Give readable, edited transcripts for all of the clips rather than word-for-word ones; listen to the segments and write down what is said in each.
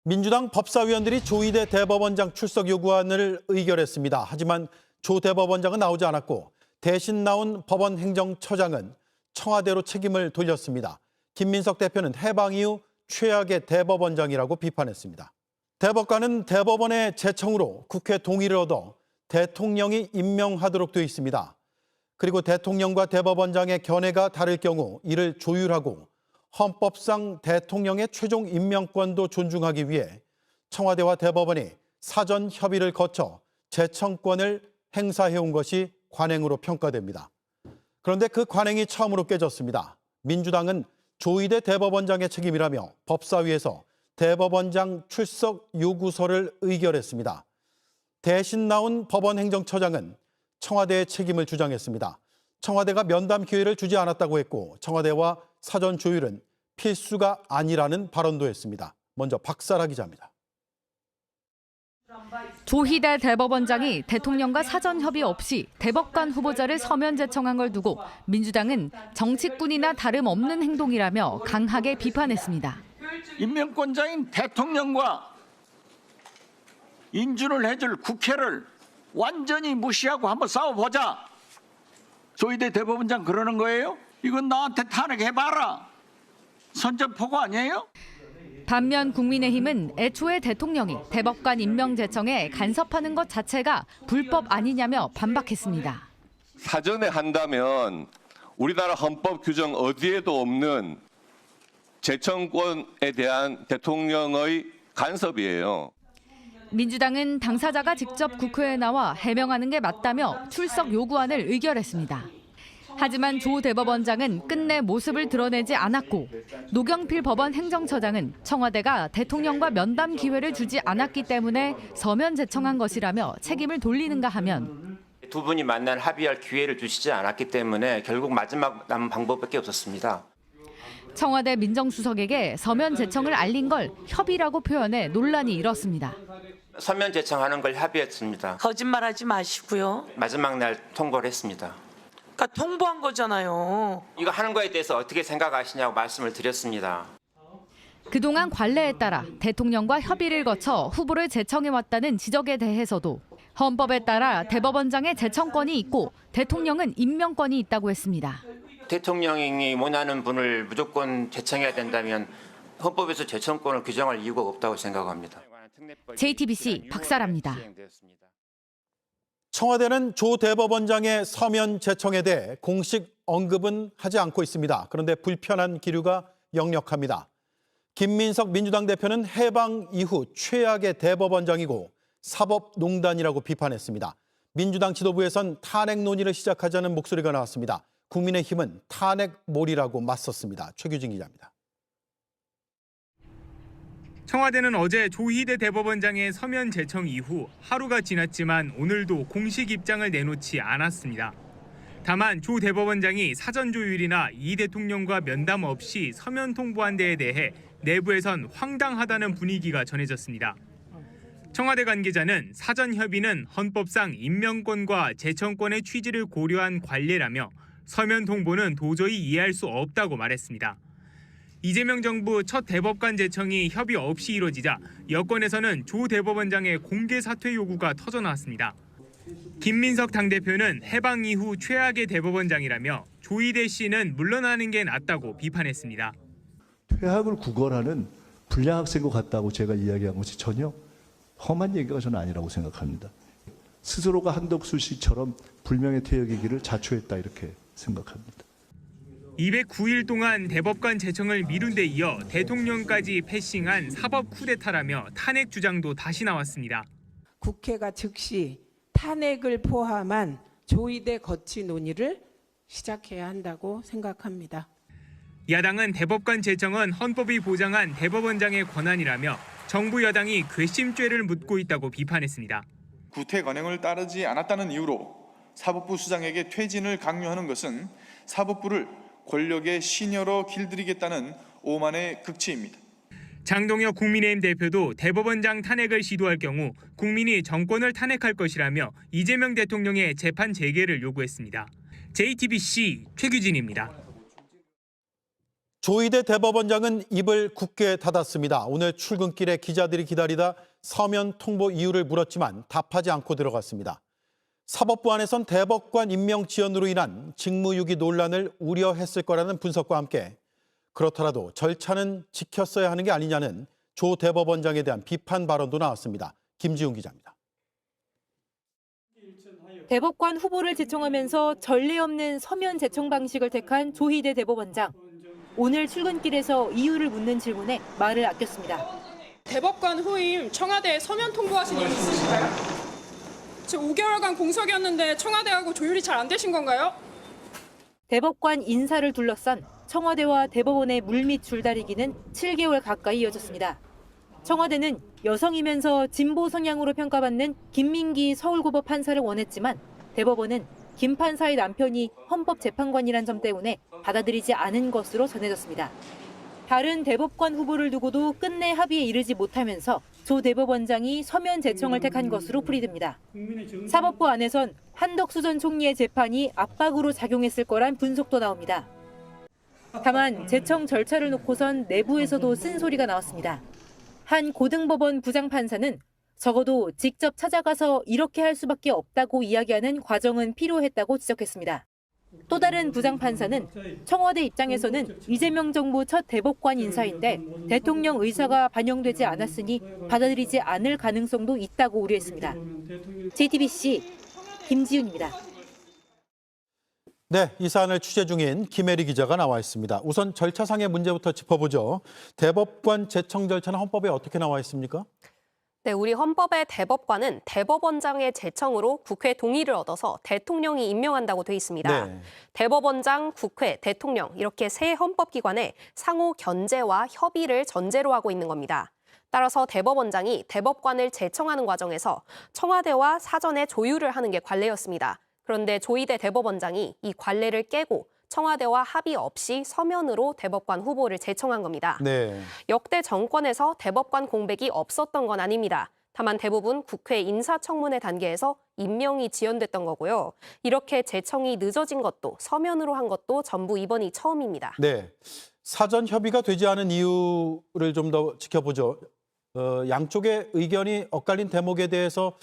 민주당 법사위원들이 조희대 대법원장 출석 요구안을 의결했습니다. 하지만 조 대법원장은 나오지 않았고 대신 나온 법원 행정처장은 청와대로 책임을 돌렸습니다. 김민석 대표는 해방 이후 최악의 대법원장이라고 비판했습니다. 대법관은 대법원의 제청으로 국회 동의를 얻어 대통령이 임명하도록 되어 있습니다. 그리고 대통령과 대법원장의 견해가 다를 경우 이를 조율하고 헌법상 대통령의 최종 임명권도 존중하기 위해 청와대와 대법원이 사전 협의를 거쳐 제청권을 행사해온 것이 관행으로 평가됩니다. 그런데 그 관행이 처음으로 깨졌습니다. 민주당은 조희대 대법원장의 책임이라며 법사위에서 대법원장 출석 요구서를 의결했습니다. 대신 나온 법원 행정처장은 청와대의 책임을 주장했습니다. 청와대가 면담 기회를 주지 않았다고 했고 청와대와 사전 조율은 필수가 아니라는 발언도 했습니다. 먼저 박사라 기자입니다. 조희대 대법원장이 대통령과 사전 협의 없이 대법관 후보자를 서면 제청한 걸 두고 민주당은 정치꾼이나 다름없는 행동이라며 강하게 비판했습니다. 임명권자인 대통령과 인준을 해줄 국회를 완전히 무시하고 한번 싸워보자. 조희대 대법원장 그러는 거예요? 이건 나한테 탄핵해봐라. 선전포고 아니에요? 반면 국민의힘은 애초에 대통령이 대법관 임명 제청에 간섭하는 것 자체가 불법 아니냐며 반박했습니다. 사전에 한다면 우리나라 헌법 규정 어디에도 없는 제청권에 대한 대통령의 간섭이에요. 민주당은 당사자가 직접 국회에 나와 해명하는 게 맞다며 출석 요구안을 의결했습니다. 하지만 조 대법원장은 끝내 모습을 드러내지 않았고 노경필 법원 행정처장은 청와대가 대통령과 면담 기회를 주지 않았기 때문에 서면 제청한 것이라며 책임을 돌리는가 하면 두 분이 만난 합의할 기회를 주시지 않았기 때문에 결국 마지막 남은 방법밖에 없었습니다. 청와대 민정수석에게 서면 제청을 알린 걸 협의라고 표현해 논란이 일었습니다. 서면 제청하는 걸 합의했습니다. 거짓말하지 마시고요. 마지막 날 통보를 했습니다. 그러니까 통보한 거잖아요. 이거 하는 거에 대해서 어떻게 생각하시냐고 말씀을 드렸습니다. 그동안 관례에 따라 대통령과 협의를 거쳐 후보를 제청해왔다는 지적에 대해서도 헌법에 따라 대법원장의 제청권이 있고 대통령은 임명권이 있다고 했습니다. 대통령이 원하는 분을 무조건 제청해야 된다면 헌법에서 제청권을 규정할 이유가 없다고 생각합니다. JTBC 박사라입니다. 청와대는 조 대법원장의 서면 제청에 대해 공식 언급은 하지 않고 있습니다. 그런데 불편한 기류가 역력합니다. 김민석 민주당 대표는 해방 이후 최악의 대법원장이고 사법농단이라고 비판했습니다. 민주당 지도부에선 탄핵 논의를 시작하자는 목소리가 나왔습니다. 국민의힘은 탄핵몰이라고 맞섰습니다. 최규진 기자입니다. 청와대는 어제 조희대 대법원장의 서면 제청 이후 하루가 지났지만 오늘도 공식 입장을 내놓지 않았습니다. 다만 조 대법원장이 사전 조율이나 이 대통령과 면담 없이 서면 통보한 데에 대해 내부에선 황당하다는 분위기가 전해졌습니다. 청와대 관계자는 사전 협의는 헌법상 임명권과 제청권의 취지를 고려한 관례라며 서면 통보는 도저히 이해할 수 없다고 말했습니다. 이재명 정부 첫 대법관 제청이 협의 없이 이뤄지자 여권에서는 조 대법원장의 공개 사퇴 요구가 터져나왔습니다. 김민석 당대표는 해방 이후 최악의 대법원장이라며 조희대 씨는 물러나는 게 낫다고 비판했습니다. 퇴학을 구걸하는 불량 학생과 같다고 제가 이야기한 것이 전혀 험한 얘기가 저는 아니라고 생각합니다. 스스로가 한덕수 씨처럼 불명예 퇴역의 길을 자초했다 이렇게 생각합니다. 209일 동안 대법관 제청을 미룬 데 이어 대통령까지 패싱한 사법 쿠데타라며 탄핵 주장도 다시 나왔습니다. 국회가 즉시 탄핵을 포함한 조희대 거치 논의를 시작해야 한다고 생각합니다. 야당은 대법관 제청은 헌법이 보장한 대법원장의 권한이라며 정부 여당이 괘씸죄를 묻고 있다고 비판했습니다. 구태 관행을 따르지 않았다는 이유로 사법부 수장에게 퇴진을 강요하는 것은 사법부를 권력의 시녀로 길들이겠다는 오만의 극치입니다. 장동혁 국민의힘 대표도 대법원장 탄핵을 시도할 경우 국민이 정권을 탄핵할 것이라며 이재명 대통령의 재판 재개를 요구했습니다. JTBC 최규진입니다. 조희대 대법원장은 입을 굳게 닫았습니다. 오늘 출근길에 기자들이 기다리다 서면 통보 이유를 물었지만 답하지 않고 들어갔습니다. 사법부 안에선 대법관 임명 지연으로 인한 직무유기 논란을 우려했을 거라는 분석과 함께 그렇더라도 절차는 지켰어야 하는 게 아니냐는 조 대법원장에 대한 비판 발언도 나왔습니다. 김지훈 기자입니다. 대법관 후보를 제청하면서 전례 없는 서면 제청 방식을 택한 조희대 대법원장. 오늘 출근길에서 이유를 묻는 질문에 말을 아꼈습니다. 대법관 후임 청와대에 서면 통보하신 일이 있으신가요? 지금 5개월간 공석이었는데 청와대하고 조율이 잘 안 되신 건가요? 대법관 인사를 둘러싼 청와대와 대법원의 물밑 줄다리기는 7개월 가까이 이어졌습니다. 청와대는 여성이면서 진보 성향으로 평가받는 김민기 서울고법 판사를 원했지만 대법원은 김 판사의 남편이 헌법재판관이란 점 때문에 받아들이지 않은 것으로 전해졌습니다. 다른 대법관 후보를 두고도 끝내 합의에 이르지 못하면서 조 대법원장이 서면 제청을 택한 것으로 풀이됩니다. 사법부 안에선 한덕수 전 총리의 재판이 압박으로 작용했을 거란 분석도 나옵니다. 다만 제청 절차를 놓고선 내부에서도 쓴소리가 나왔습니다. 한 고등법원 부장판사는 적어도 직접 찾아가서 이렇게 할 수밖에 없다고 이야기하는 과정은 필요했다고 지적했습니다. 또 다른 부장판사는 청와대 입장에서는 이재명 정부 첫 대법관 인사인데 대통령 의사가 반영되지 않았으니 받아들이지 않을 가능성도 있다고 우려했습니다. JTBC 김지훈입니다. 네, 이 사안을 취재 중인 김혜리 기자가 나와 있습니다. 우선 절차상의 문제부터 짚어보죠. 대법관 제청 절차는 헌법에 어떻게 나와 있습니까? 네, 우리 헌법의 대법관은 대법원장의 제청으로 국회 동의를 얻어서 대통령이 임명한다고 돼 있습니다. 네. 대법원장, 국회, 대통령 이렇게 세 헌법기관의 상호 견제와 협의를 전제로 하고 있는 겁니다. 따라서 대법원장이 대법관을 제청하는 과정에서 청와대와 사전에 조율을 하는 게 관례였습니다. 그런데 조희대 대법원장이 이 관례를 깨고 청와대와 합의 없이 서면으로 대법관 후보를 제청한 겁니다. 네. 역대 정권에서 대법관 공백이 없었던 건 아닙니다. 다만 대부분 국회 인사청문회 단계에서 임명이 지연됐던 거고요. 이렇게 제청이 늦어진 것도 서면으로 한 것도 전부 이번이 처음입니다. 네. 사전 협의가 되지 않은 이유를 좀 더 지켜보죠. 양쪽의 의견이 엇갈린 대목에 대해서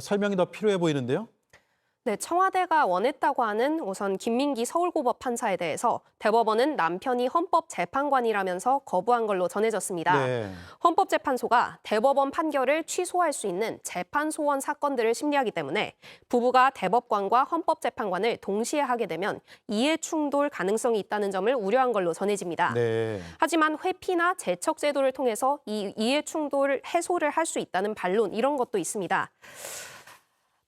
설명이 더 필요해 보이는데요. 네, 청와대가 원했다고 하는 우선 김민기 서울고법 판사에 대해서 대법원은 남편이 헌법재판관이라면서 거부한 걸로 전해졌습니다. 네. 헌법재판소가 대법원 판결을 취소할 수 있는 재판소원 사건들을 심리하기 때문에 부부가 대법관과 헌법재판관을 동시에 하게 되면 이해충돌 가능성이 있다는 점을 우려한 걸로 전해집니다. 네. 하지만 회피나 제척 제도를 통해서 이 이해충돌 해소를 할 수 있다는 반론 이런 것도 있습니다.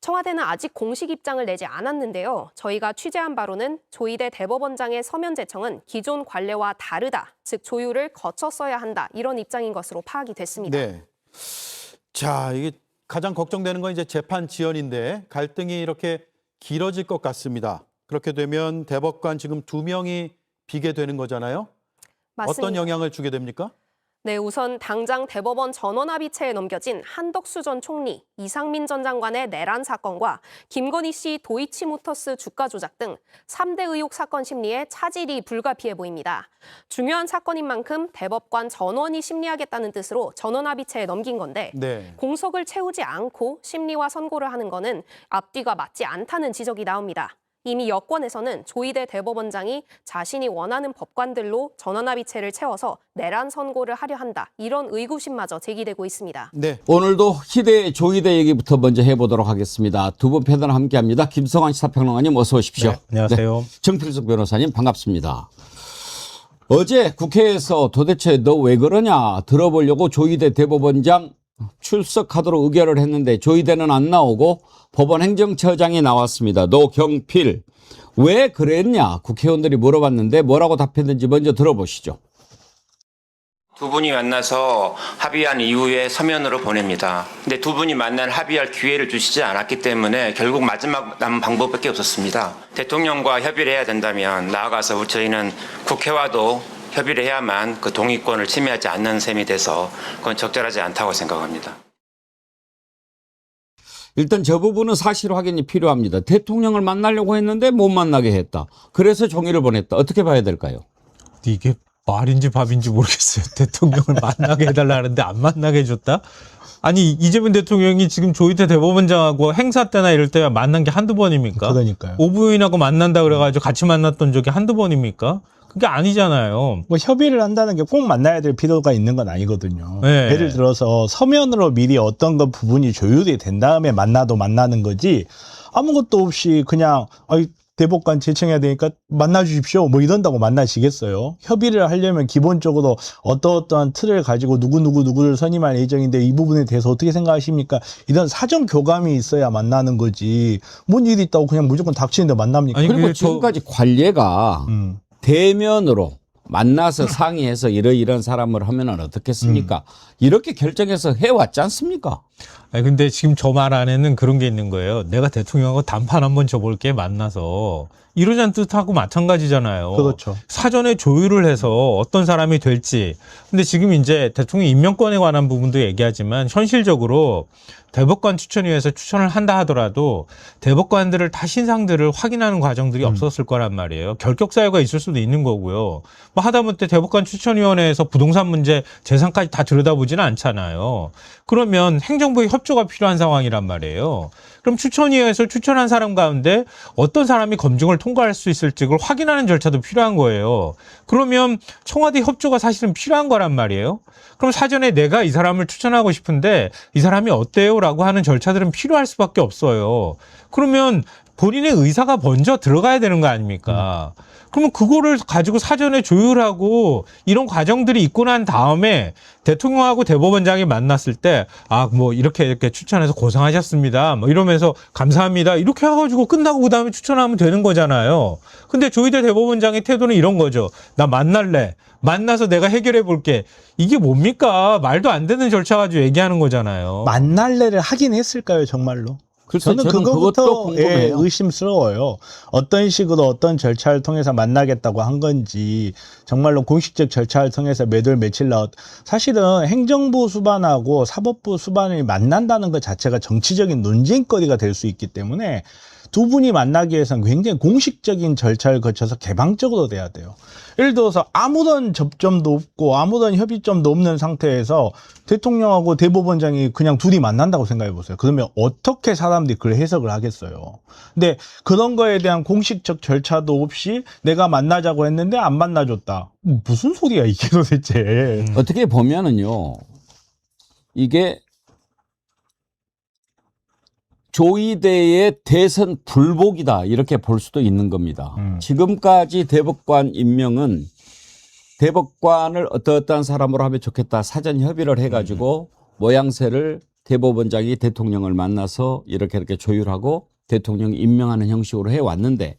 청와대는 아직 공식 입장을 내지 않았는데요. 저희가 취재한 바로는 조희대 대법원장의 서면 제청은 기존 관례와 다르다, 즉 조율을 거쳤어야 한다 이런 입장인 것으로 파악이 됐습니다. 네. 자, 이게 가장 걱정되는 건 이제 재판 지연인데 갈등이 이렇게 길어질 것 같습니다. 그렇게 되면 대법관 지금 2명이 비게 되는 거잖아요. 맞습니다. 어떤 영향을 주게 됩니까? 네, 우선 당장 대법원 전원합의체에 넘겨진 한덕수 전 총리, 이상민 전 장관의 내란 사건과 김건희 씨 도이치모터스 주가 조작 등 3대 의혹 사건 심리에 차질이 불가피해 보입니다. 중요한 사건인 만큼 대법관 전원이 심리하겠다는 뜻으로 전원합의체에 넘긴 건데 네. 공석을 채우지 않고 심리와 선고를 하는 거는 앞뒤가 맞지 않다는 지적이 나옵니다. 이미 여권에서는 조희대 대법원장이 자신이 원하는 법관들로 전원합의체를 채워서 내란 선고를 하려 한다. 이런 의구심마저 제기되고 있습니다. 네. 오늘도 희대 조희대 얘기부터 먼저 해보도록 하겠습니다. 두 분 패널 함께합니다. 김성환 시사평론가님 어서 오십시오. 네, 안녕하세요. 네, 정필숙 변호사님 반갑습니다. 어제 국회에서 도대체 너 왜 그러냐 들어보려고 조희대 대법원장 출석하도록 의결을 했는데 조희대는 안 나오고 법원 행정처장이 나왔습니다. 노경필. 왜 그랬냐 국회의원들이 물어봤는데 뭐라고 답했는지 먼저 들어보시죠. 두 분이 만나서 합의한 이후에 서면으로 보냅니다. 근데 두 분이 만날 합의할 기회를 주시지 않았기 때문에 결국 마지막 남은 방법밖에 없었습니다. 대통령과 협의를 해야 된다면 나아가서 저희는 국회와도 협의를 해야만 그 동의권을 침해하지 않는 셈이 돼서 그건 적절하지 않다고 생각합니다. 일단 저 부분은 사실 확인이 필요합니다. 대통령을 만나려고 했는데 못 만나게 했다. 그래서 종이를 보냈다. 어떻게 봐야 될까요? 이게 말인지 밥인지 모르겠어요. 대통령을 만나게 해달라는데 안 만나게 해줬다? 아니 이재명 대통령이 지금 조희대 대법원장하고 행사 때나 이럴 때 만난 게 한두 번입니까? 그러니까요. 오부인하고 만난다 그래가지고 같이 만났던 적이 한두 번입니까? 그게 아니잖아요. 뭐 협의를 한다는 게 꼭 만나야 될 필요가 있는 건 아니거든요. 네. 예를 들어서 서면으로 미리 어떤 것 부분이 조율이 된 다음에 만나는 거지 아무것도 없이 그냥 대법관 제청해야 되니까 만나 주십시오. 뭐 이런다고 만나시겠어요? 협의를 하려면 기본적으로 어떠한 틀을 가지고 누구를 선임할 예정인데 이 부분에 대해서 어떻게 생각하십니까? 이런 사전 교감이 있어야 만나는 거지. 뭔 일이 있다고 그냥 무조건 닥치는데 만납니까? 아니, 그리고 지금까지 관례가 대면으로 만나서 상의해서 이런 사람을 하면은 어떻겠습니까? 이렇게 결정해서 해왔지 않습니까? 아니 근데 지금 저 말 안에는 그런 게 있는 거예요. 내가 대통령하고 단판 한번 줘볼게 만나서 이러자는 뜻하고 마찬가지잖아요. 그렇죠. 사전에 조율을 해서 어떤 사람이 될지. 근데 지금 이제 대통령 임명권에 관한 부분도 얘기하지만 현실적으로 대법관 추천위에서 추천을 한다 하더라도 대법관들을 다 신상들을 확인하는 과정들이 없었을 거란 말이에요. 결격 사유가 있을 수도 있는 거고요. 뭐 하다못해 대법관 추천위원회에서 부동산 문제 재산까지 다 들여다보지는 않잖아요. 그러면 행정부의 협조가 필요한 상황이란 말이에요. 그럼 추천위에서 추천한 사람 가운데 어떤 사람이 검증을 통과할 수 있을지 그걸 확인하는 절차도 필요한 거예요. 그러면 청와대 협조가 사실은 필요한 거란 말이에요. 그럼 사전에 내가 이 사람을 추천하고 싶은데 이 사람이 어때요? 라고 하는 절차들은 필요할 수밖에 없어요. 그러면 본인의 의사가 먼저 들어가야 되는 거 아닙니까? 그러면 그거를 가지고 사전에 조율하고 이런 과정들이 있고 난 다음에 대통령하고 대법원장이 만났을 때 뭐 이렇게 추천해서 고생하셨습니다. 뭐 이러면서 감사합니다. 이렇게 해가지고 끝나고 그다음에 추천하면 되는 거잖아요. 근데 조희대 대법원장의 태도는 이런 거죠. 나 만날래. 만나서 내가 해결해 볼게. 이게 뭡니까? 말도 안 되는 절차 가지고 얘기하는 거잖아요. 만날래를 하긴 했을까요, 정말로? 저는 그것도 궁금해요. 의심스러워요. 어떤 식으로 어떤 절차를 통해서 만나겠다고 한 건지 정말로 공식적 절차를 통해서 몇 월 며칠 사실은 행정부 수반하고 사법부 수반이 만난다는 것 자체가 정치적인 논쟁거리가 될 수 있기 때문에 두 분이 만나기 위해서는 굉장히 공식적인 절차를 거쳐서 개방적으로 돼야 돼요. 예를 들어서 아무런 접점도 없고 아무런 협의점도 없는 상태에서 대통령하고 대법원장이 그냥 둘이 만난다고 생각해 보세요. 그러면 어떻게 사람들이 그걸 해석을 하겠어요. 근데 그런 거에 대한 공식적 절차도 없이 내가 만나자고 했는데 안 만나줬다. 무슨 소리야 이게 도대체. 어떻게 보면은요. 이게 조희대의 대선 불복이다 이렇게 볼 수도 있는 겁니다. 지금까지 대법관 임명은 대법관을 어떠한 사람으로 하면 좋겠다 사전 협의를 해가지고 모양새를 대법원장이 대통령을 만나서 이렇게 조율하고 대통령이 임명하는 형식으로 해왔는데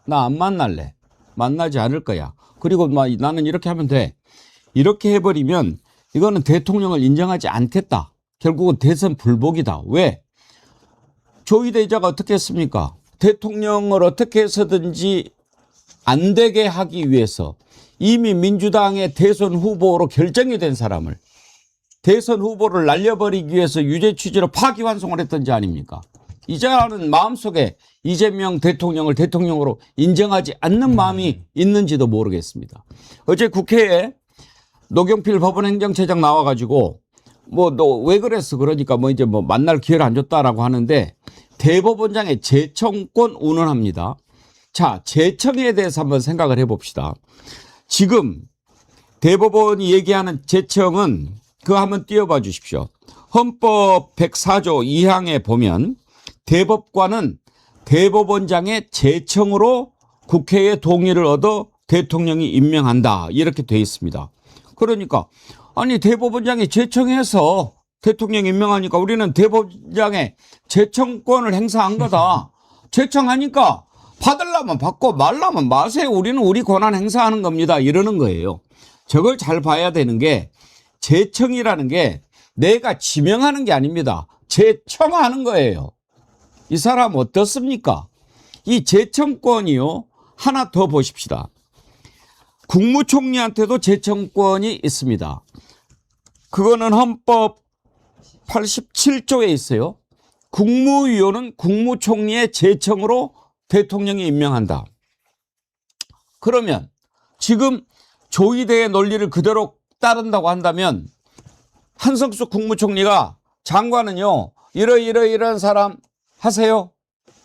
나 안 만날래. 만나지 않을 거야. 그리고 나는 이렇게 하면 돼. 이렇게 해버리면 이거는 대통령을 인정하지 않겠다. 결국은 대선 불복이다. 왜? 조희대자가 어떻게 했습니까? 대통령을 어떻게 해서든지 안 되게 하기 위해서 이미 민주당의 대선 후보로 결정이 된 사람을 대선 후보를 날려버리기 위해서 유죄 취지로 파기환송을 했던지 아닙니까? 이자는 마음속에 이재명 대통령을 대통령으로 인정하지 않는 마음이 있는지도 모르겠습니다. 어제 국회에 노경필 법원행정처장 나와가지고 너 왜 그랬어? 그러니까 이제 만날 기회를 안 줬다라고 하는데 대법원장의 재청권 운운합니다. 자, 재청에 대해서 한번 생각을 해봅시다. 지금 대법원이 얘기하는 재청은 그거 한번 띄워봐 주십시오. 헌법 104조 2항에 보면 대법관은 대법원장의 재청으로 국회의 동의를 얻어 대통령이 임명한다. 이렇게 돼 있습니다. 그러니까 아니 대법원장이 재청해서 대통령 임명하니까 우리는 대법원장의 재청권을 행사한 거다. 재청하니까 받으려면 받고 말라면 마세요. 우리는 우리 권한 행사하는 겁니다. 이러는 거예요. 저걸 잘 봐야 되는 게 재청이라는 게 내가 지명하는 게 아닙니다. 재청하는 거예요. 이 사람 어떻습니까? 이 재청권이요. 하나 더 보십시다. 국무총리한테도 재청권이 있습니다. 그거는 헌법 87조에 있어요. 국무위원은 국무총리의 재청으로 대통령이 임명한다. 그러면 지금 조의대의 논리를 그대로 따른다고 한다면 한석수 국무총리가 장관은요, 이러이러이러한 사람 하세요.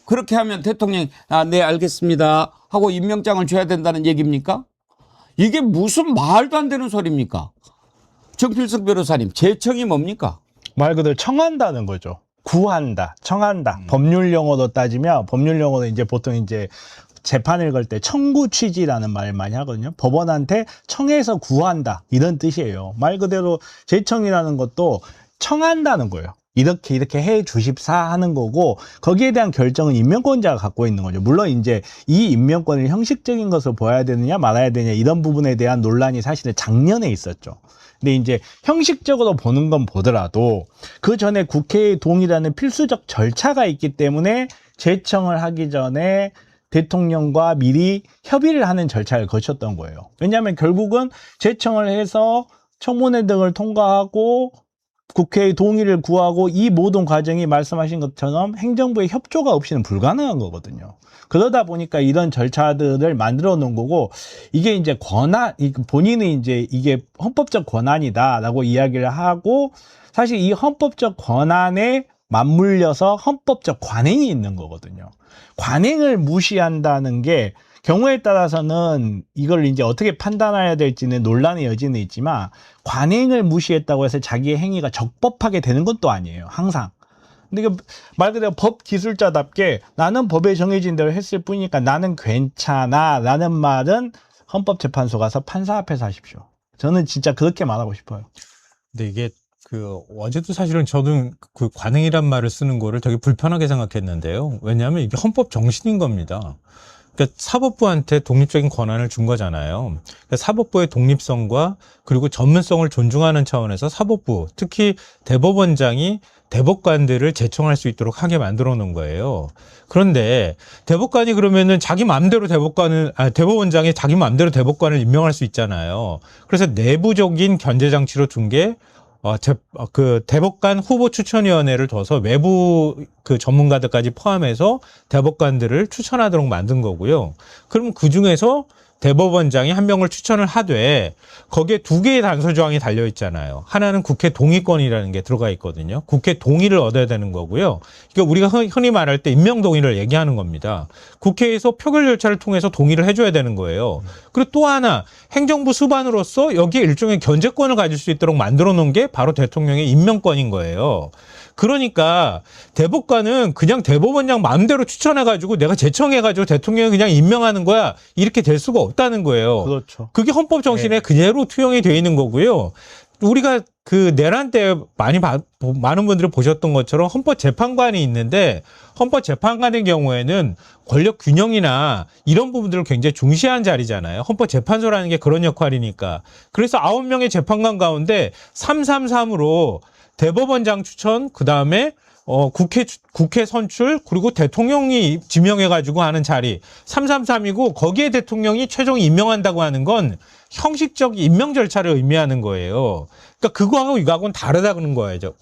그렇게 하면 대통령이 네 알겠습니다 하고 임명장을 줘야 된다는 얘기입니까? 이게 무슨 말도 안 되는 소리입니까? 정필석 변호사님, 제청이 뭡니까? 말 그대로 청한다는 거죠. 구한다, 청한다. 법률 용어로 따지면 법률 용어로 이제 보통 이제 재판을 걸 때 청구 취지라는 말을 많이 하거든요. 법원한테 청해서 구한다 이런 뜻이에요. 말 그대로 제청이라는 것도 청한다는 거예요. 이렇게 해 주십사 하는 거고, 거기에 대한 결정은 임명권자가 갖고 있는 거죠. 물론 이제 이 임명권을 형식적인 것으로 보아야 되느냐 말아야 되느냐 이런 부분에 대한 논란이 사실은 작년에 있었죠. 근데 이제 형식적으로 보는 건 보더라도 그 전에 국회의 동의라는 필수적 절차가 있기 때문에 제청을 하기 전에 대통령과 미리 협의를 하는 절차를 거쳤던 거예요. 왜냐하면 결국은 제청을 해서 청문회 등을 통과하고 국회의 동의를 구하고 이 모든 과정이 말씀하신 것처럼 행정부의 협조가 없이는 불가능한 거거든요. 그러다 보니까 이런 절차들을 만들어 놓은 거고, 이게 이제 권한, 본인은 이제 이게 헌법적 권한이다라고 이야기를 하고, 사실 이 헌법적 권한에 맞물려서 헌법적 관행이 있는 거거든요. 관행을 무시한다는 게 경우에 따라서는 이걸 이제 어떻게 판단해야 될지는 논란의 여지는 있지만, 관행을 무시했다고 해서 자기의 행위가 적법하게 되는 건 또 아니에요. 항상. 근데 말 그대로 법 기술자답게 나는 법에 정해진 대로 했을 뿐이니까 나는 괜찮아 라는 말은 헌법재판소 가서 판사 앞에서 하십시오. 저는 진짜 그렇게 말하고 싶어요. 근데 이게 어제도 사실은 저도 그 관행이란 말을 쓰는 거를 되게 불편하게 생각했는데요. 왜냐하면 이게 헌법 정신인 겁니다. 그러니까 사법부한테 독립적인 권한을 준 거잖아요. 그러니까 사법부의 독립성과 그리고 전문성을 존중하는 차원에서 사법부, 특히 대법원장이 대법관들을 제청할 수 있도록 하게 만들어 놓은 거예요. 그런데 대법관이 그러면은 자기 마음대로 대법원장이 자기 마음대로 대법관을 임명할 수 있잖아요. 그래서 내부적인 견제 장치로 둔 게 대법관 후보 추천위원회를 둬서 외부 그 전문가들까지 포함해서 대법관들을 추천하도록 만든 거고요. 그럼 그 중에서 대법원장이 한 명을 추천을 하되 거기에 2개의 단서 조항이 달려 있잖아요. 하나는 국회 동의권이라는 게 들어가 있거든요. 국회 동의를 얻어야 되는 거고요. 그러니까 우리가 흔히 말할 때 임명 동의를 얘기하는 겁니다. 국회에서 표결 절차를 통해서 동의를 해줘야 되는 거예요. 그리고 또 하나, 행정부 수반으로서 여기에 일종의 견제권을 가질 수 있도록 만들어 놓은 게 바로 대통령의 임명권인 거예요. 그러니까 대법관은 그냥 대법원장 마음대로 추천해가지고 내가 제청해가지고 대통령이 그냥 임명하는 거야, 이렇게 될 수가 없다는 거예요. 그렇죠. 그게 헌법 정신에 그대로 투영이 되어 있는 거고요. 우리가 그 내란 때 많은 분들이 보셨던 것처럼 헌법재판관이 있는데, 헌법재판관의 경우에는 권력 균형이나 이런 부분들을 굉장히 중시한 자리잖아요. 헌법재판소라는 게 그런 역할이니까. 그래서 9명의 재판관 가운데 333으로 대법원장 추천, 그 다음에 국회 선출, 그리고 대통령이 지명해가지고 하는 자리 333이고, 거기에 대통령이 최종 임명한다고 하는 건 형식적 임명 절차를 의미하는 거예요. 그러니까 그거하고 이거하고는 다르다는 거죠.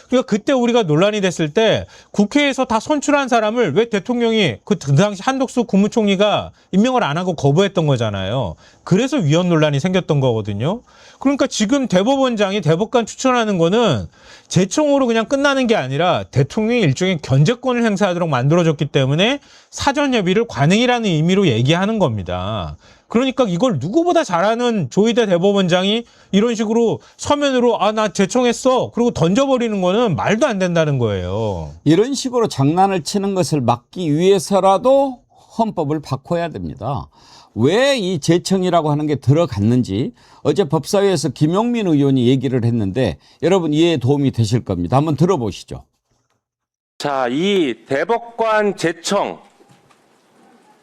그러니까 그때 우리가 논란이 됐을 때 국회에서 다 선출한 사람을 왜 대통령이 그 당시 한덕수 국무총리가 임명을 안 하고 거부했던 거잖아요. 그래서 위헌 논란이 생겼던 거거든요. 그러니까 지금 대법원장이 대법관 추천하는 거는 제청으로 그냥 끝나는 게 아니라 대통령이 일종의 견제권을 행사하도록 만들어졌기 때문에 사전 협의를 관행이라는 의미로 얘기하는 겁니다. 그러니까 이걸 누구보다 잘하는 조희대 대법원장이 이런 식으로 서면으로 나 제청했어 그리고 던져버리는 거는 말도 안 된다는 거예요. 이런 식으로 장난을 치는 것을 막기 위해서라도 헌법을 바꿔야 됩니다. 왜 이 제청이라고 하는 게 들어갔는지 어제 법사위에서 김용민 의원이 얘기를 했는데 여러분 이해에 도움이 되실 겁니다. 한번 들어보시죠. 자, 이 대법관 제청,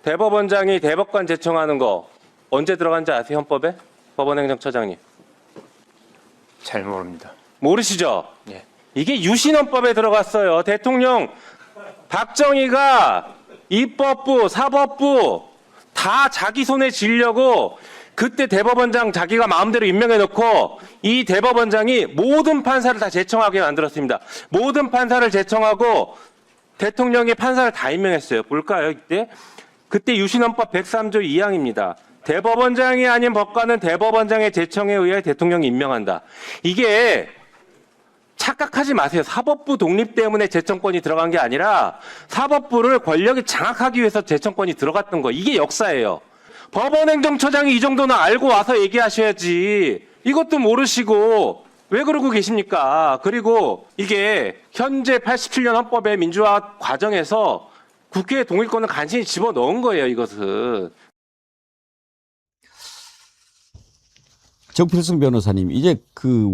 대법원장이 대법관 제청하는 거 언제 들어간지 아세요? 헌법에? 법원행정처장님. 잘 모릅니다. 모르시죠? 예. 이게 유신헌법에 들어갔어요. 대통령 박정희가 입법부, 사법부 다 자기 손에 쥐려고 그때 대법원장 자기가 마음대로 임명해놓고 이 대법원장이 모든 판사를 다 제청하게 만들었습니다. 모든 판사를 제청하고 대통령이 판사를 다 임명했어요. 볼까요? 그때 유신헌법 103조 2항입니다. 대법원장이 아닌 법관은 대법원장의 제청에 의해 대통령이 임명한다. 이게 착각하지 마세요. 사법부 독립 때문에 제청권이 들어간 게 아니라 사법부를 권력이 장악하기 위해서 제청권이 들어갔던 거. 이게 역사예요. 법원행정처장이 이 정도는 알고 와서 얘기하셔야지. 이것도 모르시고 왜 그러고 계십니까? 그리고 이게 현재 87년 헌법의 민주화 과정에서 국회의 동의권을 간신히 집어넣은 거예요, 이것은. 정필승 변호사님, 이제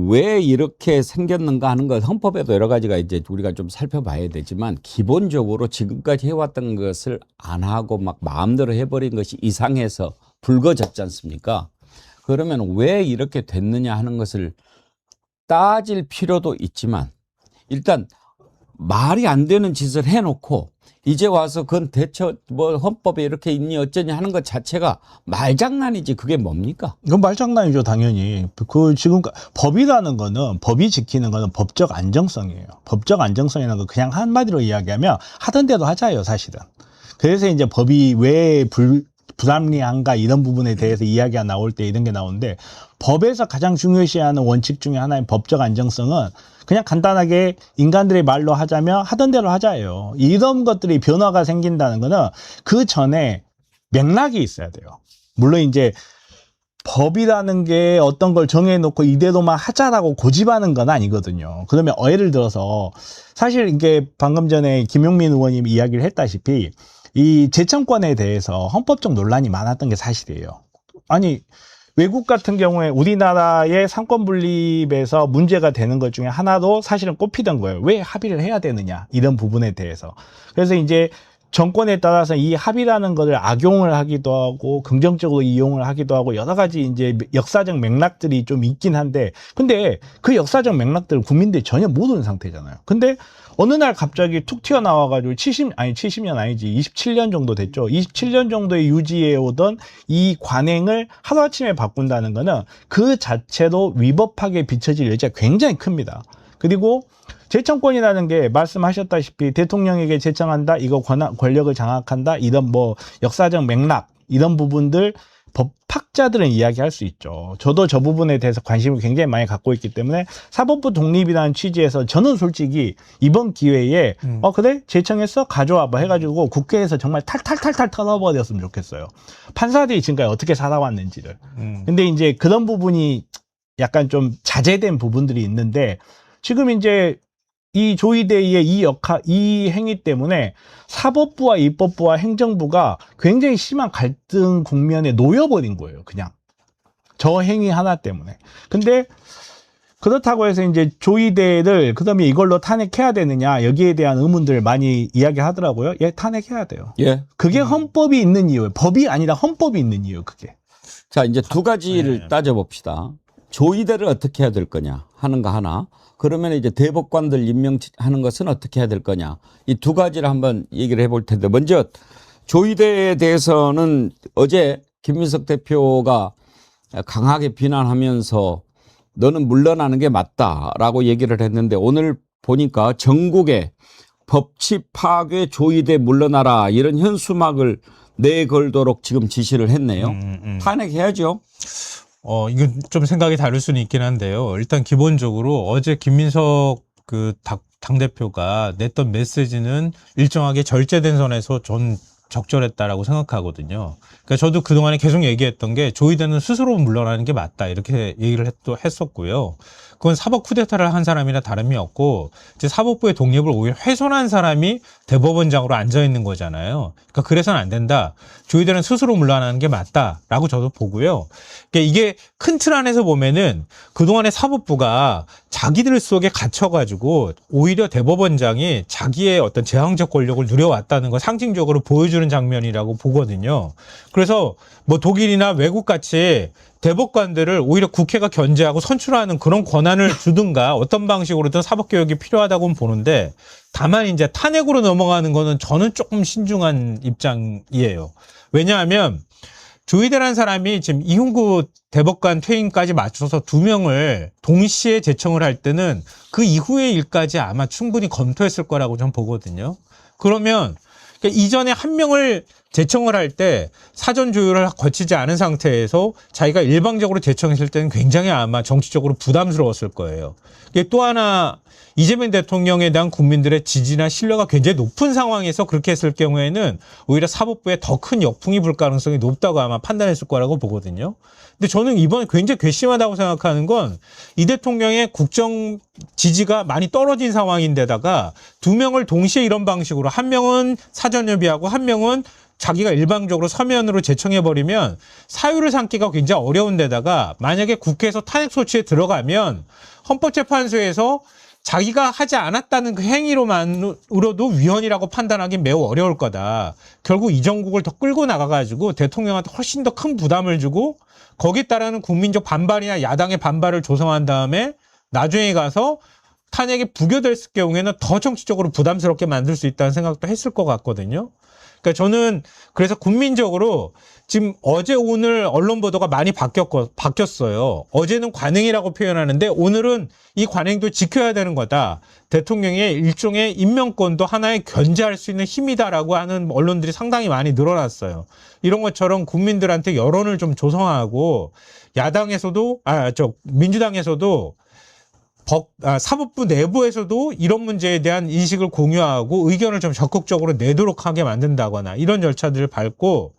왜 이렇게 생겼는가 하는 것, 헌법에도 여러 가지가 이제 우리가 좀 살펴봐야 되지만, 기본적으로 지금까지 해왔던 것을 안 하고 막 마음대로 해버린 것이 이상해서 불거졌지 않습니까? 그러면 왜 이렇게 됐느냐 하는 것을 따질 필요도 있지만, 일단 말이 안 되는 짓을 해놓고 이제 와서 그건 대처 헌법에 이렇게 있니 어쩌니 하는 것 자체가 말장난이지 그게 뭡니까? 이건 말장난이죠, 당연히. 지금 법이라는 거는, 법이 지키는 거는 법적 안정성이에요. 법적 안정성이라는 거 그냥 한마디로 이야기하면 하던 대로 하자예요, 사실은. 그래서 이제 법이 왜 불합리한가 이런 부분에 대해서 이야기가 나올 때 이런 게 나오는데, 법에서 가장 중요시하는 원칙 중에 하나인 법적 안정성은 그냥 간단하게 인간들의 말로 하자면 하던 대로 하자예요. 이런 것들이 변화가 생긴다는 거는 그 전에 맥락이 있어야 돼요. 물론 이제 법이라는 게 어떤 걸 정해놓고 이대로만 하자라고 고집하는 건 아니거든요. 그러면 예를 들어서 사실 이게 방금 전에 김용민 의원님이 이야기를 했다시피 이 제청권에 대해서 헌법적 논란이 많았던 게 사실이에요. 아니, 외국 같은 경우에 우리나라의 상권 분립에서 문제가 되는 것 중에 하나도 사실은 꼽히던 거예요. 왜 합의를 해야 되느냐, 이런 부분에 대해서. 그래서 이제 정권에 따라서 이 합의라는 것을 악용을 하기도 하고 긍정적으로 이용을 하기도 하고 여러 가지 이제 역사적 맥락들이 좀 있긴 한데, 근데 그 역사적 맥락들을 국민들이 전혀 모르는 상태잖아요. 근데 어느 날 갑자기 툭 튀어나와가지고 70년 아니지, 27년 정도 됐죠. 27년 정도에 유지해 오던 이 관행을 하루아침에 바꾼다는 거는 그 자체로 위법하게 비춰질 여지가 굉장히 큽니다. 그리고 제청권이라는 게 말씀하셨다시피 대통령에게 제청한다, 이거 권력을 장악한다, 이런 역사적 맥락, 이런 부분들 법학자들은 이야기할 수 있죠. 저도 저 부분에 대해서 관심을 굉장히 많이 갖고 있기 때문에 사법부 독립이라는 취지에서 저는 솔직히 이번 기회에 그래? 제청했어? 가져와 봐 해가지고 국회에서 정말 탈탈탈탈 털어버렸으면 좋겠어요. 판사들이 지금까지 어떻게 살아왔는지를. 근데 이제 그런 부분이 약간 좀 자제된 부분들이 있는데, 지금 이제 이 조이대의 이 행위 때문에 사법부와 입법부와 행정부가 굉장히 심한 갈등 국면에 놓여버린 거예요. 그냥 저 행위 하나 때문에. 근데 그렇다고 해서 이제 조이대를 그러면 이걸로 탄핵해야 되느냐, 여기에 대한 의문들을 많이 이야기하더라고요. 예, 탄핵해야 돼요. 예. 그게 헌법이 있는 이유예요. 법이 아니라 헌법이 있는 이유, 그게. 자, 이제 두 가지를 따져봅시다. 조이대를 어떻게 해야 될 거냐 하는 거 하나, 그러면 이제 대법관들 임명하는 것은 어떻게 해야 될 거냐, 이 두 가지를 한번 얘기를 해볼 텐데, 먼저 조이대에 대해서는 어제 김민석 대표가 강하게 비난하면서 너는 물러나는 게 맞다라고 얘기를 했는데, 오늘 보니까 전국에 법치 파괴 조이대 물러나라 이런 현수막을 내걸도록 지금 지시를 했네요. 탄핵해야죠. 이건 좀 생각이 다를 수는 있긴 한데요. 일단 기본적으로 어제 김민석 당대표가 냈던 메시지는 일정하게 절제된 선에서 전 적절했다라고 생각하거든요. 그러니까 저도 그동안에 계속 얘기했던 게 조이대는 스스로 물러나는 게 맞다, 이렇게 얘기를 또 했었고요. 그건 사법 쿠데타를 한 사람이나 다름이 없고, 이제 사법부의 독립을 오히려 훼손한 사람이 대법원장으로 앉아 있는 거잖아요. 그러니까 그래서는 안 된다. 조이대는 스스로 물러나는 게 맞다라고 저도 보고요. 그러니까 이게 큰 틀 안에서 보면은 그동안의 사법부가 자기들 속에 갇혀가지고 오히려 대법원장이 자기의 어떤 제왕적 권력을 누려왔다는 걸 상징적으로 보여주는 장면이라고 보거든요. 그래서 독일이나 외국 같이 대법관들을 오히려 국회가 견제하고 선출하는 그런 권한을 주든가 어떤 방식으로든 사법개혁이 필요하다고는 보는데, 다만 이제 탄핵으로 넘어가는 거는 저는 조금 신중한 입장이에요. 왜냐하면 조이대라는 사람이 지금 이훈구 대법관 퇴임까지 맞춰서 2명을 동시에 제청을 할 때는 그 이후의 일까지 아마 충분히 검토했을 거라고 저는 보거든요. 그러면 이전에 1명을 제청을 할 때 사전 조율을 거치지 않은 상태에서 자기가 일방적으로 제청했을 때는 굉장히 아마 정치적으로 부담스러웠을 거예요. 이게 또 하나 이재명 대통령에 대한 국민들의 지지나 신뢰가 굉장히 높은 상황에서 그렇게 했을 경우에는 오히려 사법부에 더 큰 역풍이 불 가능성이 높다고 아마 판단했을 거라고 보거든요. 근데 저는 이번에 굉장히 괘씸하다고 생각하는 건 이 대통령의 국정 지지가 많이 떨어진 상황인데다가 두 명을 동시에 이런 방식으로 한 명은 사전 협의하고 한 명은 자기가 일방적으로 서면으로 제청해버리면 사유를 삼기가 굉장히 어려운 데다가 만약에 국회에서 탄핵 소치에 들어가면 헌법재판소에서 자기가 하지 않았다는 그 행위로만으로도 위헌이라고 판단하기 매우 어려울 거다. 결국 이 정국을 더 끌고 나가가지고 대통령한테 훨씬 더 큰 부담을 주고 거기에 따르는 국민적 반발이나 야당의 반발을 조성한 다음에 나중에 가서 탄핵이 부결됐을 경우에는 더 정치적으로 부담스럽게 만들 수 있다는 생각도 했을 것 같거든요. 그러니까 저는 그래서 국민적으로 지금 어제 오늘 언론 보도가 많이 바뀌었어요. 어제는 관행이라고 표현하는데 오늘은 이 관행도 지켜야 되는 거다. 대통령의 일종의 임명권도 하나의 견제할 수 있는 힘이다라고 하는 언론들이 상당히 많이 늘어났어요. 이런 것처럼 국민들한테 여론을 좀 조성하고 야당에서도 민주당에서도 사법부 내부에서도 이런 문제에 대한 인식을 공유하고 의견을 좀 적극적으로 내도록 하게 만든다거나 이런 절차들을 밟고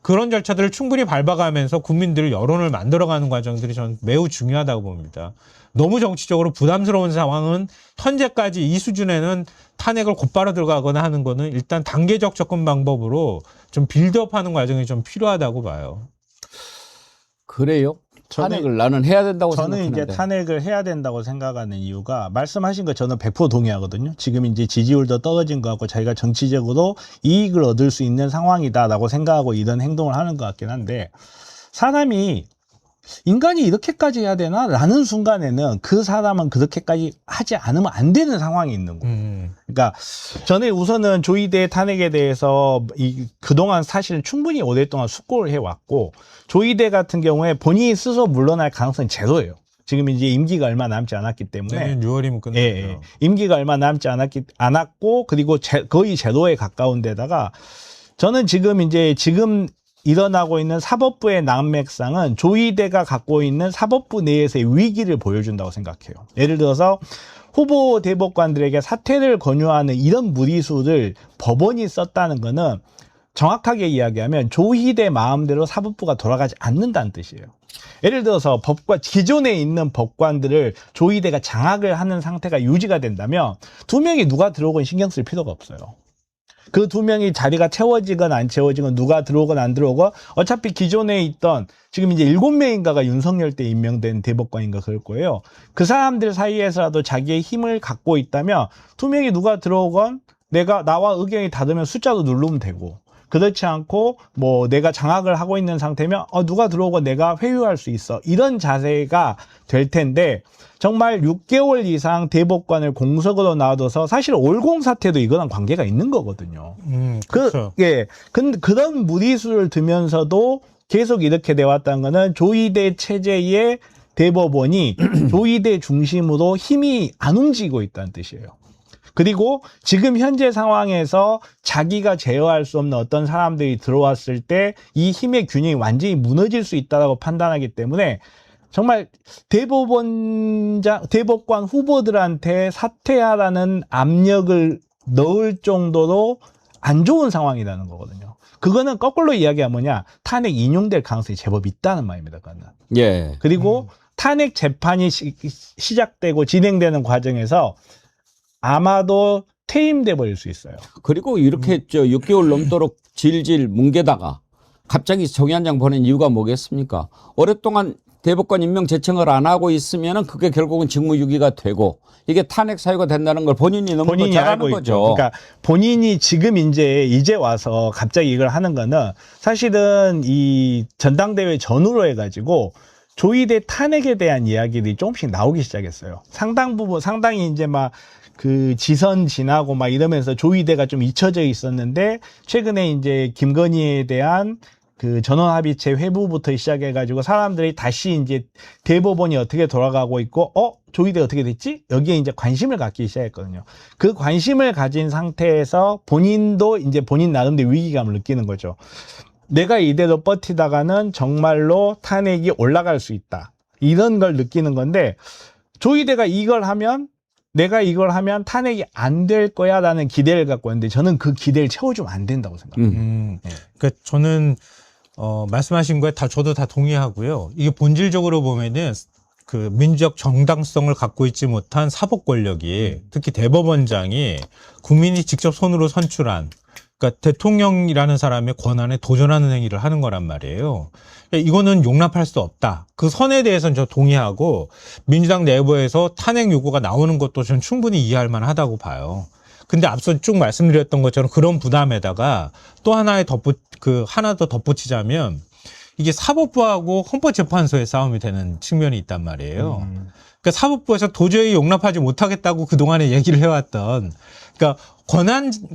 그런 절차들을 충분히 밟아가면서 국민들 여론을 만들어가는 과정들이 저는 매우 중요하다고 봅니다. 너무 정치적으로 부담스러운 상황은 현재까지 이 수준에는 탄핵을 곧바로 들어가거나 하는 거는 일단 단계적 접근 방법으로 좀 빌드업하는 과정이 좀 필요하다고 봐요. 그래요? 탄핵을 나는 해야 된다고 생각하는데. 저는 이제 탄핵을 해야 된다고 생각하는 이유가 말씀하신 거 저는 100% 동의하거든요. 지금 이제 지지율도 떨어진 것 같고 자기가 정치적으로 이익을 얻을 수 있는 상황이다라고 생각하고 이런 행동을 하는 것 같긴 한데 사람이 인간이 이렇게까지 해야 되나? 라는 순간에는 그 사람은 그렇게까지 하지 않으면 안 되는 상황이 있는 거예요. 그러니까 저는 우선은 조이대 탄핵에 대해서 그동안 사실은 충분히 오랫동안 숙고를 해왔고 조이대 같은 경우에 본인이 스스로 물러날 가능성이 제로예요. 지금 이제 임기가 얼마 남지 않았기 때문에. 내년 6월이면 끝나요. 예. 임기가 얼마 남지 않았고 그리고 거의 제로에 가까운 데다가 저는 지금 일어나고 있는 사법부의 난맥상은 조이대가 갖고 있는 사법부 내에서의 위기를 보여준다고 생각해요. 예를 들어서 후보 대법관들에게 사퇴를 권유하는 이런 무리수를 법원이 썼다는 거는 정확하게 이야기하면 조희대 마음대로 사법부가 돌아가지 않는다는 뜻이에요. 예를 들어서 기존에 있는 법관들을 조희대가 장악을 하는 상태가 유지가 된다면 두 명이 누가 들어오건 신경 쓸 필요가 없어요. 그 두 명이 자리가 채워지건 안 채워지건 누가 들어오건 안 들어오건 어차피 기존에 있던 지금 이제 7명인가가 윤석열 때 임명된 대법관인가 그럴 거예요. 그 사람들 사이에서라도 자기의 힘을 갖고 있다면 두 명이 누가 들어오건 나와 의견이 다르면 숫자도 누르면 되고 그렇지 않고 뭐 내가 장악을 하고 있는 상태면 누가 들어오건 내가 회유할 수 있어. 이런 자세가 될 텐데 정말 6개월 이상 대법관을 공석으로 놔둬서 사실 올공 사태도 이거랑 관계가 있는 거거든요. 그렇죠. 그런 무리수를 두면서도 계속 이렇게 돼 왔다는 거는 조이대 체제의 대법원이 조이대 중심으로 힘이 안 움직이고 있다는 뜻이에요. 그리고 지금 현재 상황에서 자기가 제어할 수 없는 어떤 사람들이 들어왔을 때 이 힘의 균형이 완전히 무너질 수 있다고 판단하기 때문에 정말 대법관 후보들한테 사퇴하라는 압력을 넣을 정도로 안 좋은 상황이라는 거거든요. 그거는 거꾸로 이야기하면 뭐냐? 탄핵 인용될 가능성이 제법 있다는 말입니다. 그거는. 예. 그리고 탄핵 재판이 시작되고 진행되는 과정에서 아마도 퇴임돼 버릴 수 있어요. 그리고 이렇게 6개월 넘도록 질질 뭉개다가 갑자기 정의 한 장 보낸 이유가 뭐겠습니까? 오랫동안 대법관 임명 제청을 안 하고 있으면은 그게 결국은 직무유기가 되고 이게 탄핵 사유가 된다는 걸 본인이 너무 잘 아는 거죠. 그러니까 본인이 지금 이제 와서 갑자기 이걸 하는 거는 사실은 이 전당대회 전후로 해가지고 조이대 탄핵에 대한 이야기들이 조금씩 나오기 시작했어요. 상당히 이제 막 그 지선 지나고 막 이러면서 조이대가 좀 잊혀져 있었는데 최근에 이제 김건희에 대한 그 전원합의체 회부부터 시작해가지고 사람들이 다시 이제 대법원이 어떻게 돌아가고 있고 조의대 어떻게 됐지? 여기에 이제 관심을 갖기 시작했거든요. 그 관심을 가진 상태에서 본인도 이제 본인 나름대로 위기감을 느끼는 거죠. 내가 이대로 버티다가는 정말로 탄핵이 올라갈 수 있다. 이런 걸 느끼는 건데, 조의대가 이걸 하면, 내가 이걸 하면 탄핵이 안 될 거야라는 기대를 갖고 있는데, 저는 그 기대를 채워주면 안 된다고 생각합니다. 그러니까 저는 말씀하신 거에 저도 다 동의하고요. 이게 본질적으로 보면은 그 민주적 정당성을 갖고 있지 못한 사법 권력이, 특히 대법원장이 국민이 직접 손으로 선출한, 그러니까 대통령이라는 사람의 권한에 도전하는 행위를 하는 거란 말이에요. 이거는 용납할 수 없다. 그 선에 대해서는 저 동의하고, 민주당 내부에서 탄핵 요구가 나오는 것도 저는 충분히 이해할 만하다고 봐요. 근데 앞서 쭉 말씀드렸던 것처럼 그런 부담에다가 또 하나 더 덧붙이자면, 이게 사법부하고 헌법재판소의 싸움이 되는 측면이 있단 말이에요. 그러니까 사법부에서 도저히 용납하지 못하겠다고 그동안에 얘기를 해왔던, 그러니까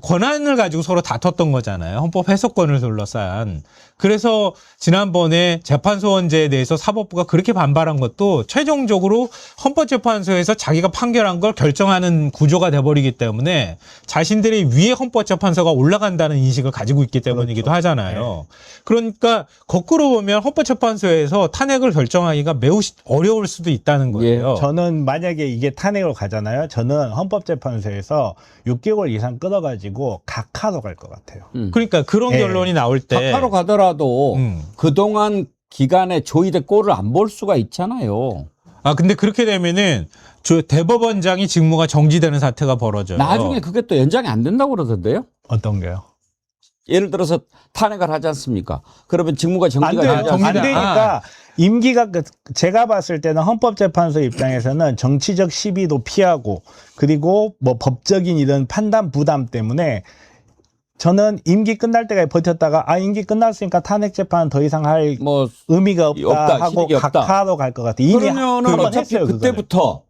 권한을 가지고 서로 다퉜던 거잖아요. 헌법 해석권을 둘러싼. 그래서 지난번에 재판소원제에 대해서 사법부가 그렇게 반발한 것도 최종적으로 헌법재판소에서 자기가 판결한 걸 결정하는 구조가 돼버리기 때문에 자신들의 위에 헌법재판소가 올라간다는 인식을 가지고 있기 때문이기도 하잖아요. 그러니까 거꾸로 보면 헌법재판소에서 탄핵을 결정하기가 매우 어려울 수도 있다는 거예요. 저는 만약에 이게 탄핵으로 가잖아요. 저는 헌법재판소에서 6개월 이상 끌어가지고 각하로 갈 것 같아요. 그러니까 그런 결론이 나올 때 각하로 가더라도 그동안 기간에 조의대 꼴을 안 볼 수가 있잖아요. 근데 그렇게 되면은 대법원장이 직무가 정지되는 사태가 벌어져요. 나중에 그게 또 연장이 안 된다고 그러던데요? 어떤 게요? 예를 들어서 탄핵을 하지 않습니까? 그러면 직무가 정지가 되지 않습니까? 안 되니까 임기가 제가 봤을 때는 헌법재판소 입장에서는 정치적 시비도 피하고, 그리고 뭐 법적인 이런 판단 부담 때문에 저는 임기 끝날 때까지 버텼다가 임기 끝났으니까 탄핵 재판은 더 이상 할 의미가 없다 하고 각하로 갈 것 같아요. 이미 그러면은 어차피 그때부터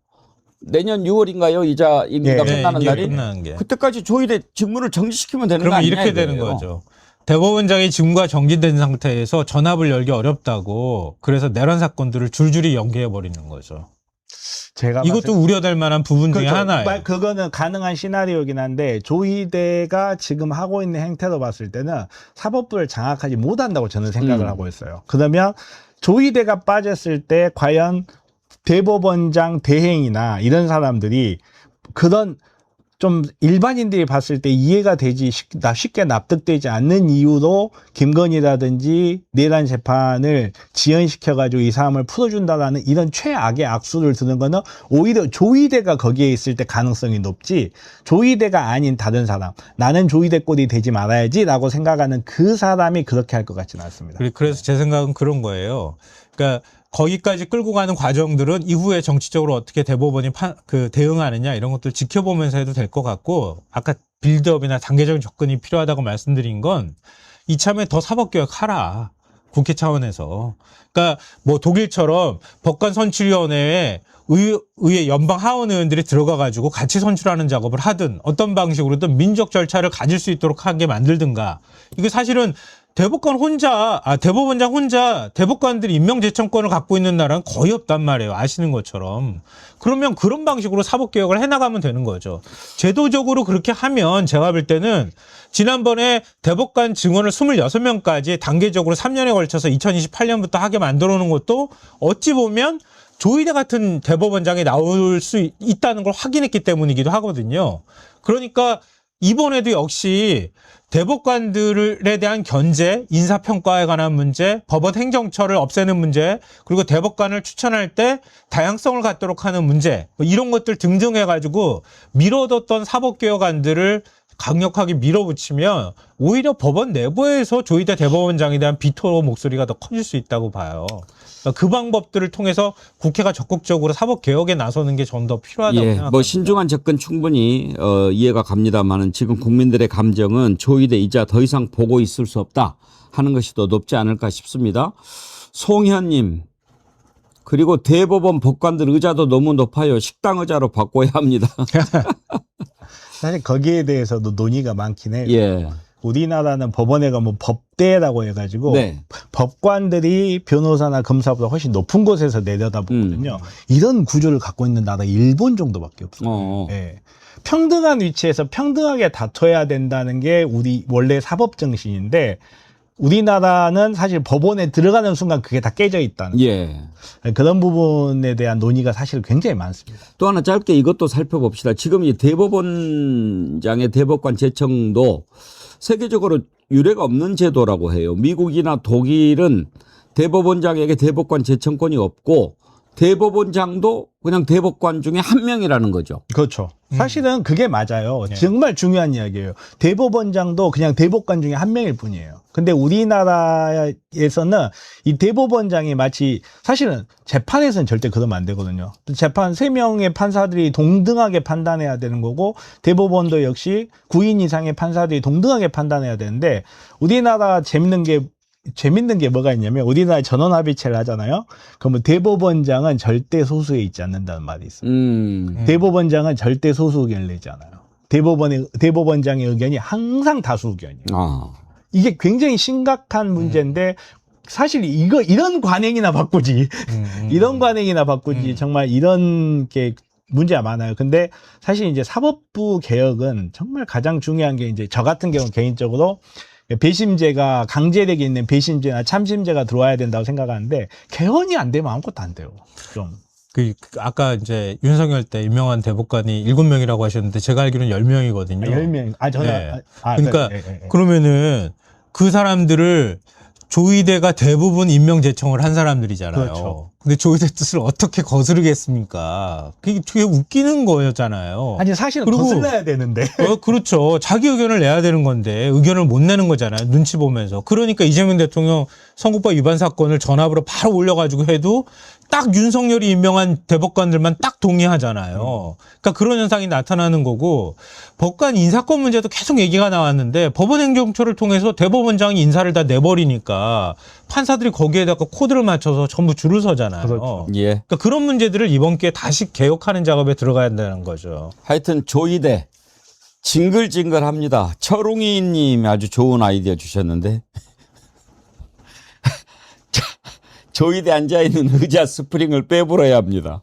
내년 6월인가요? 이자 임기가 끝나는 날이? 그때까지 조의대 직무를 정지시키면 되는 거 아니냐? 그러면 이렇게 되는 거죠. 대법원장이 직무가 정지된 상태에서 전합을 열기 어렵다고, 그래서 내란 사건들을 줄줄이 연기해 버리는 거죠. 이것도 우려될 만한 부분 중에 하나예요. 그거는 가능한 시나리오이긴 한데, 조의대가 지금 하고 있는 행태로 봤을 때는 사법부를 장악하지 못한다고 저는 생각을 하고 있어요. 그러면 조의대가 빠졌을 때 과연 대법원장 대행이나 이런 사람들이 그런 좀 일반인들이 봤을 때 이해가 되지 쉽게 납득되지 않는 이유로 김건희라든지 내란 재판을 지연시켜가지고 이 사람을 풀어준다라는 이런 최악의 악수를 드는 거는 오히려 조의대가 거기에 있을 때 가능성이 높지, 조의대가 아닌 다른 사람, 나는 조의대 꼴이 되지 말아야지라고 생각하는 그 사람이 그렇게 할 것 같지는 않습니다. 그래서 제 생각은 그런 거예요. 그러니까 거기까지 끌고 가는 과정들은 이후에 정치적으로 어떻게 대법원이 대응하느냐 이런 것들 지켜보면서 해도 될 것 같고, 아까 빌드업이나 단계적인 접근이 필요하다고 말씀드린 건 이참에 더 사법개혁하라. 국회 차원에서. 그러니까 뭐 독일처럼 법관선출위원회에 의회 연방 하원 의원들이 들어가가지고 같이 선출하는 작업을 하든 어떤 방식으로든 민족 절차를 가질 수 있도록 하게 만들든가. 이게 사실은 대법원장 혼자 대법관들이 임명제청권을 갖고 있는 나라는 거의 없단 말이에요. 아시는 것처럼. 그러면 그런 방식으로 사법개혁을 해나가면 되는 거죠. 제도적으로 그렇게 하면 제가 볼 때는 지난번에 대법관 증원을 26명까지 단계적으로 3년에 걸쳐서 2028년부터 하게 만들어 놓은 것도 어찌 보면 조의대 같은 대법원장이 나올 수 있다는 걸 확인했기 때문이기도 하거든요. 그러니까 이번에도 역시 대법관들에 대한 견제, 인사평가에 관한 문제, 법원 행정처를 없애는 문제, 그리고 대법관을 추천할 때 다양성을 갖도록 하는 문제, 이런 것들 등등 해가지고 밀어뒀던 사법개혁안들을 강력하게 밀어붙이면 오히려 법원 내부에서 조의대 대법원장에 대한 비토 목소리가 더 커질 수 있다고 봐요. 그 방법들을 통해서 국회가 적극적으로 사법개혁에 나서는 게 전 더 필요하다고 생각합니다. 뭐 신중한 접근 충분히 이해가 갑니다만은 지금 국민들의 감정은 조의대 이자 더 이상 보고 있을 수 없다 하는 것이 더 높지 않을까 싶습니다. 송현님, 그리고 대법원 법관들 의자도 너무 높아요. 식당 의자로 바꿔야 합니다. 사실 거기에 대해서도 논의가 많긴 해요. 우리나라는 법원에 가면 법대라고 해가지고 네. 법관들이 변호사나 검사보다 훨씬 높은 곳에서 내려다보거든요. 이런 구조를 갖고 있는 나라 일본 정도밖에 없어요. 예. 평등한 위치에서 평등하게 다퉈야 된다는 게 우리 원래 사법 정신인데 우리나라는 사실 법원에 들어가는 순간 그게 다 깨져 있다는 그런 부분에 대한 논의가 사실 굉장히 많습니다. 또 하나 짧게 이것도 살펴봅시다. 지금 이 대법원장의 대법관 제청도 세계적으로 유례가 없는 제도라고 해요. 미국이나 독일은 대법원장에게 대법관 제청권이 없고 대법원장도 그냥 대법관 중에 한 명이라는 거죠. 그렇죠. 사실은 그게 맞아요. 정말 중요한 이야기예요. 대법원장도 그냥 대법관 중에 한 명일 뿐이에요. 근데 우리나라에서는 이 대법원장이 마치 사실은 재판에서는 절대 그러면 안 되거든요. 재판 3명의 판사들이 동등하게 판단해야 되는 거고 대법원도 역시 9인 이상의 판사들이 동등하게 판단해야 되는데 우리나라 재밌는 게 뭐가 있냐면 우리나라 전원합의체를 하잖아요. 그러면 대법원장은 절대 소수에 있지 않는다는 말이 있어요. 대법원장은 절대 소수 의견을 내지 않아요. 대법원장의 의견이 항상 다수 의견이에요. 이게 굉장히 심각한 문제인데 사실 이런 관행이나 바꾸지. 이런 관행이나 바꾸지. 정말 이런 게 문제가 많아요. 근데 사실 이제 사법부 개혁은 정말 가장 중요한 게 이제 저 같은 경우는 개인적으로 배심제가 강제력이 있는 배심제나 참심제가 들어와야 된다고 생각하는데 개헌이 안 되면 아무것도 안 돼요. 좀. 아까 이제 윤석열 때 임명한 대법관이 7명이라고 하셨는데 제가 알기로는 10명이거든요. 10명. 그러니까 그러면은 그 사람들을 조의대가 대부분 임명 제청을 한 사람들이잖아요. 그렇죠. 근데 조의대 뜻을 어떻게 거스르겠습니까? 그게 웃기는 거였잖아요. 아니 사실은 거슬러야 되는데. 그렇죠. 자기 의견을 내야 되는 건데 의견을 못 내는 거잖아요. 눈치 보면서. 그러니까 이재명 대통령 선거법 위반 사건을 전압으로 바로 올려가지고 해도 딱 윤석열이 임명한 대법관들만 딱 동의하잖아요. 그러니까 그런 현상이 나타나는 거고 법관 인사권 문제도 계속 얘기가 나왔는데 법원행정처를 통해서 대법원장이 인사를 다 내버리니까 판사들이 거기에다가 코드를 맞춰서 전부 줄을 서잖아요. 그렇죠. 그러니까 그런 문제들을 이번 기회에 다시 개혁하는 작업에 들어가야 된다는 거죠. 하여튼 조의대 징글징글합니다. 철웅이님 아주 좋은 아이디어 주셨는데 조의대 앉아있는 의자 스프링을 빼버려야 합니다.